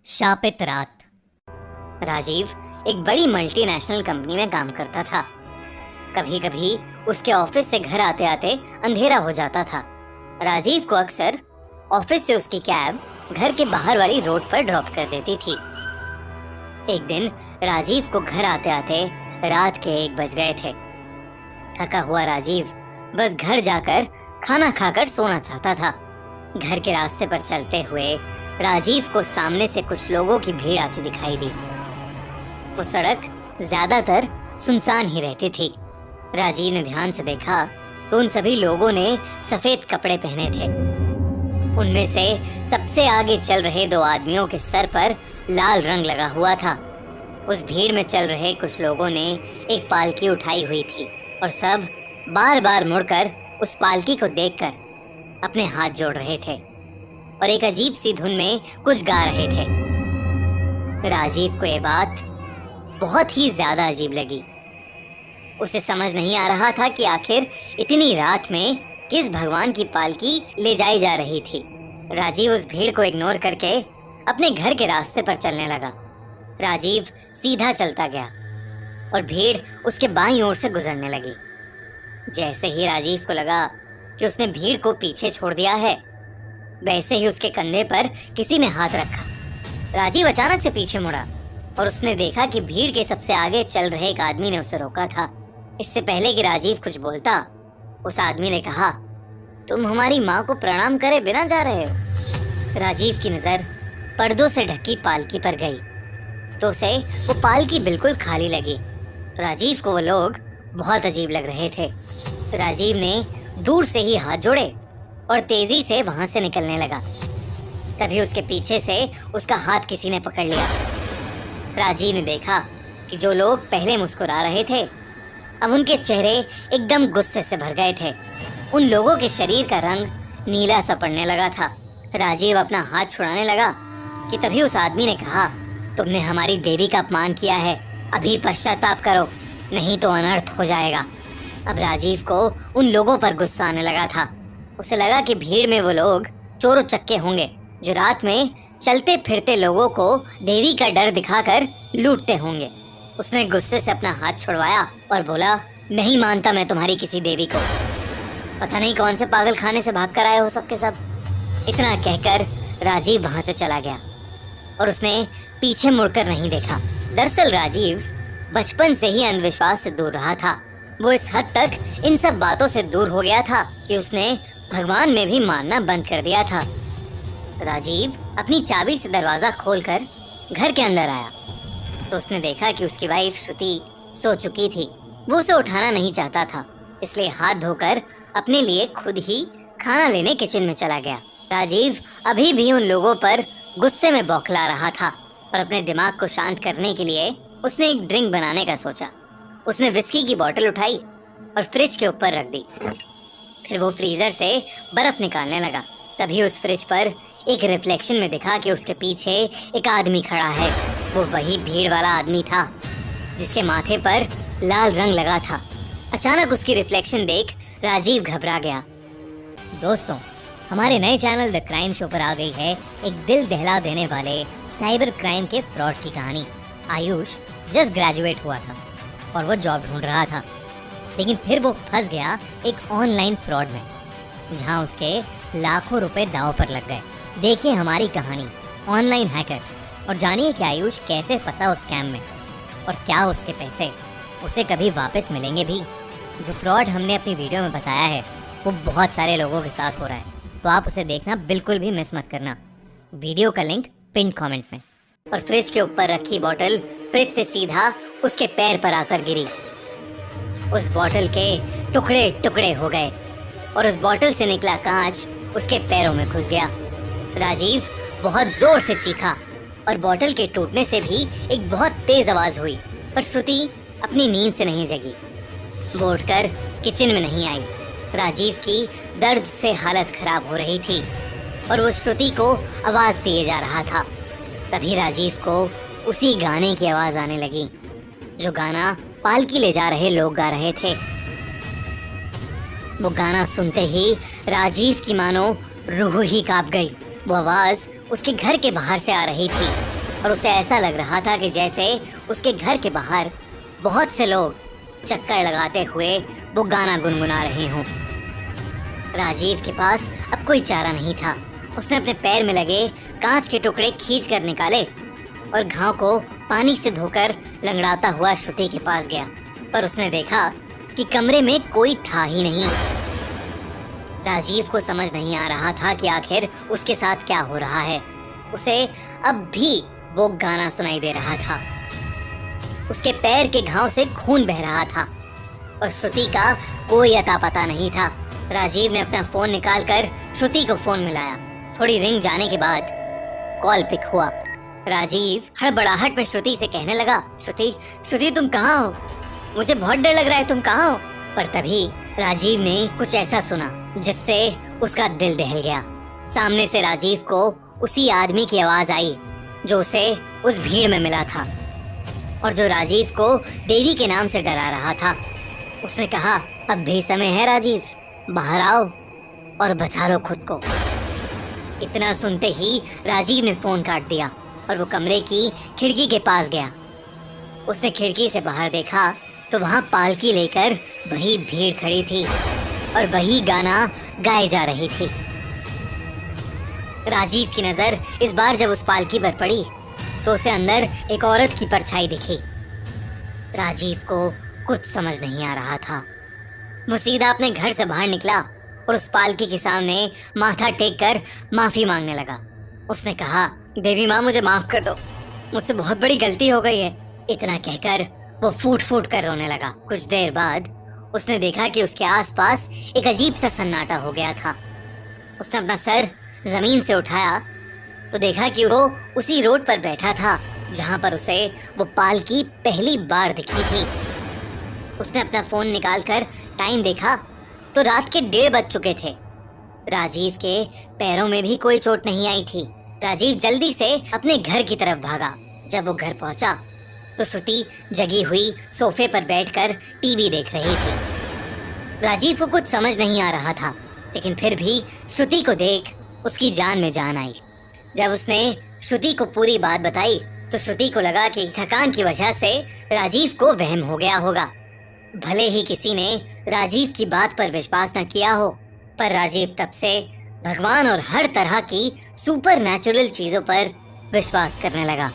शापित रात। राजीव एक बड़ी मल्टीनेशनल कंपनी में काम करता था। कभी कभी उसके ऑफिस से घर आते आते अंधेरा हो जाता था। राजीव को अक्सर ऑफिस से उसकी कैब घर के बाहर वाली रोड पर ड्रॉप कर देती थी। एक दिन राजीव को घर आते आते रात के 1 बज गए थे। थका हुआ राजीव बस घर जाकर खाना खाकर सोना चाहता था। घर के रास्ते पर चलते हुए राजीव को सामने से कुछ लोगों की भीड़ आती दिखाई दी। वो सड़क ज्यादातर सुनसान ही रहती थी। राजीव ने ध्यान से देखा तो उन सभी लोगों ने सफेद कपड़े पहने थे। उनमें से सबसे आगे चल रहे 2 आदमियों के सर पर लाल रंग लगा हुआ था। उस भीड़ में चल रहे कुछ लोगों ने एक पालकी उठाई हुई थी और सब बार बार मुड़कर उस पालकी को देखकर अपने हाथ जोड़ रहे थे और एक अजीब सी धुन में कुछ गा रहे थे। राजीव को ये बात बहुत ही ज्यादा अजीब लगी। उसे समझ नहीं आ रहा था कि आखिर इतनी रात में किस भगवान की पालकी ले जाई जा रही थी। राजीव उस भीड़ को इग्नोर करके अपने घर के रास्ते पर चलने लगा। राजीव सीधा चलता गया और भीड़ उसके बाईं ओर से गुजरने लगी। जैसे ही राजीव को लगा कि उसने भीड़ को पीछे छोड़ दिया है, वैसे ही उसके कंधे पर किसी ने हाथ रखा। राजीव अचानक से पीछे मुड़ा और उसने देखा कि भीड़ के सबसे आगे चल रहे एक आदमी ने उसे रोका था। इससे पहले कि राजीव कुछ बोलता, उस आदमी ने कहा, तुम हमारी माँ को प्रणाम करे बिना जा रहे हो। राजीव की नजर पर्दों से ढकी पालकी पर गई तो उसे वो पालकी बिल्कुल खाली लगी। राजीव को वो लोग बहुत अजीब लग रहे थे। राजीव ने दूर से ही हाथ जोड़े और तेजी से वहां से निकलने लगा। तभी उसके पीछे से उसका हाथ किसी ने पकड़ लिया। राजीव ने देखा कि जो लोग पहले मुस्कुरा रहे थे अब उनके चेहरे एकदम गुस्से से भर गए थे। उन लोगों के शरीर का रंग नीला सा पड़ने लगा था। राजीव अपना हाथ छुड़ाने लगा कि तभी उस आदमी ने कहा, तुमने हमारी देवी का अपमान किया है, अभी पश्चाताप करो नहीं तो अनर्थ हो जाएगा। अब राजीव को उन लोगों पर गुस्सा आने लगा था। उसे लगा कि भीड़ में वो लोग चोर उचक्के होंगे जो रात में चलते फिरते लोगों को देवी का डर दिखाकर लूटते होंगे। उसने गुस्से से अपना हाथ छुड़वाया और बोला, नहीं मानता मैं तुम्हारी किसी देवी को। पता नहीं कौन से पागल खाने से भाग कर आए हो सबके सब। इतना कहकर राजीव वहां से चला गया और उसने पीछे मुड़कर नहीं देखा। दरअसल राजीव बचपन से ही अंधविश्वास से दूर रहा था। वो इस हद तक इन सब बातों से दूर हो गया था कि उसने भगवान में भी मानना बंद कर दिया था। राजीव अपनी चाबी से दरवाजा खोलकर घर के अंदर आया तो उसने देखा कि उसकी वाइफ श्रुति सो चुकी थी। वो उसे उठाना नहीं चाहता था, इसलिए हाथ धोकर अपने लिए खुद ही खाना लेने किचन में चला गया। राजीव अभी भी उन लोगों पर गुस्से में बौखला रहा था और अपने दिमाग को शांत करने के लिए उसने एक ड्रिंक बनाने का सोचा। उसने विस्की की बोतल उठाई और फ्रिज के ऊपर रख दी। फिर वो फ्रीजर से बर्फ निकालने लगा। तभी उस फ्रिज पर एक रिफ्लेक्शन में दिखा कि उसके पीछे एक आदमी खड़ा है। वो वही भीड़ वाला आदमी था जिसके माथे पर लाल रंग लगा था। अचानक उसकी रिफ्लेक्शन देख राजीव घबरा गया। दोस्तों, हमारे नए चैनल द क्राइम शो पर आ गई है एक दिल दहला देने वाले साइबर क्राइम के फ्रॉड की कहानी। आयुष जस्ट ग्रेजुएट हुआ था और वो जॉब ढूंढ रहा था, लेकिन फिर वो फंस गया एक ऑनलाइन फ्रॉड में जहां उसके लाखों रुपए दांव पर लग गए। देखिए हमारी कहानी ऑनलाइन हैकर और जानिए कि आयुष कैसे फंसा उस स्कैम में और क्या उसके पैसे उसे कभी वापस मिलेंगे भी। जो फ्रॉड हमने अपनी वीडियो में बताया है वो बहुत सारे लोगों के साथ हो रहा है, तो आप उसे देखना बिल्कुल भी मिस मत करना। वीडियो का लिंक पिन कमेंट में। और फ्रिज के ऊपर रखी बोतल फ्रिज से सीधा उसके पैर पर आकर गिरी। उस बोतल के टुकड़े टुकड़े हो गए और उस बोतल से निकला कांच उसके पैरों में घुस गया। राजीव बहुत जोर से चीखा और बोतल के टूटने से भी एक बहुत तेज आवाज हुई, पर श्रुति अपनी नींद से नहीं जगी। वो उठकर किचन में नहीं आई। राजीव की दर्द से हालत खराब हो रही थी और वो श्रुति को आवाज दिए जा रहा था। तभी राजीव को उसी गाने की आवाज आने लगी जो गाना पालकी ले जा रहे लोग गा रहे थे। वो गाना सुनते ही राजीव की मानो रूह ही कांप गई। वो आवाज उसके घर के बाहर से आ रही थी और उसे ऐसा लग रहा था कि जैसे उसके घर के बाहर बहुत से लोग चक्कर लगाते हुए वो गाना गुनगुना रहे हों। राजीव के पास अब कोई चारा नहीं था। उसने अपने पैर में लगे कांच के टुकड़े खींच कर निकाले और घाव को पानी से धोकर लंगड़ाता हुआ श्रुति के पास गया, पर उसने देखा कि कमरे में कोई था ही नहीं। राजीव को समझ नहीं आ रहा था कि आखिर उसके साथ क्या हो रहा है। उसे अब भी वो गाना सुनाई दे रहा था। उसके पैर के घाव से खून बह रहा था और श्रुति का कोई अता पता नहीं था। राजीव ने अपना फोन निकालकर श्रुति को फोन मिलाया। थोड़ी रिंग जाने के बाद कॉल पिक हुआ। राजीव हड़बड़ाहट में श्रुति से कहने लगा, श्रुति तुम कहाँ हो? मुझे बहुत डर लग रहा है, तुम कहाँ हो? पर तभी राजीव ने कुछ ऐसा सुना जिससे उसका दिल दहल गया। सामने से राजीव को उसी आदमी की आवाज आई जो उसे उस भीड़ में मिला था और जो राजीव को देवी के नाम से डरा रहा था। उसने कहा, अब भी समय है राजीव, बाहर आओ और बचा लो खुद को। इतना सुनते ही राजीव ने फोन काट दिया और वो कमरे की खिड़की के पास गया। उसने खिड़की से बाहर देखा तो वहां पालकी लेकर वही भीड़ खड़ी थी और वही गाना गाए जा रही थी। राजीव की नजर इस बार जब उस पालकी पर पड़ी तो उसे अंदर एक औरत की परछाई दिखी। राजीव को कुछ समझ नहीं आ रहा था। वो सीधा अपने घर से बाहर निकला और उस पालकी के सामने माथा टेक कर माफी मांगने लगा। उसने कहा, देवी माँ मुझे माफ कर दो, मुझसे बहुत बड़ी गलती हो गई है। इतना कहकर वो फूट फूट कर रोने लगा। कुछ देर बाद उसने देखा कि उसके आसपास एक अजीब सा सन्नाटा हो गया था। उसने अपना सर जमीन से उठाया तो देखा कि वो उसी रोड पर बैठा था जहां पर उसे वो पालकी पहली बार दिखी थी। उसने अपना फोन निकालकर टाइम देखा तो रात के 1:30 बज चुके थे। राजीव के पैरों में भी कोई चोट नहीं आई थी। राजीव जल्दी से अपने घर की तरफ भागा। जब वो घर पहुंचा तो श्रुति जगी हुई सोफे पर बैठकर टीवी देख रही थी। राजीव को कुछ समझ नहीं आ रहा था, लेकिन फिर भी श्रुति को देख उसकी जान में जान आई। जब उसने श्रुति को पूरी बात बताई तो श्रुति को लगा कि थकान की वजह से राजीव को वहम हो गया होगा। भले ही किसी ने राजीव की बात पर विश्वास न किया हो, पर राजीव तब से भगवान और हर तरह की सुपर नेचुरल चीजों पर विश्वास करने लगा।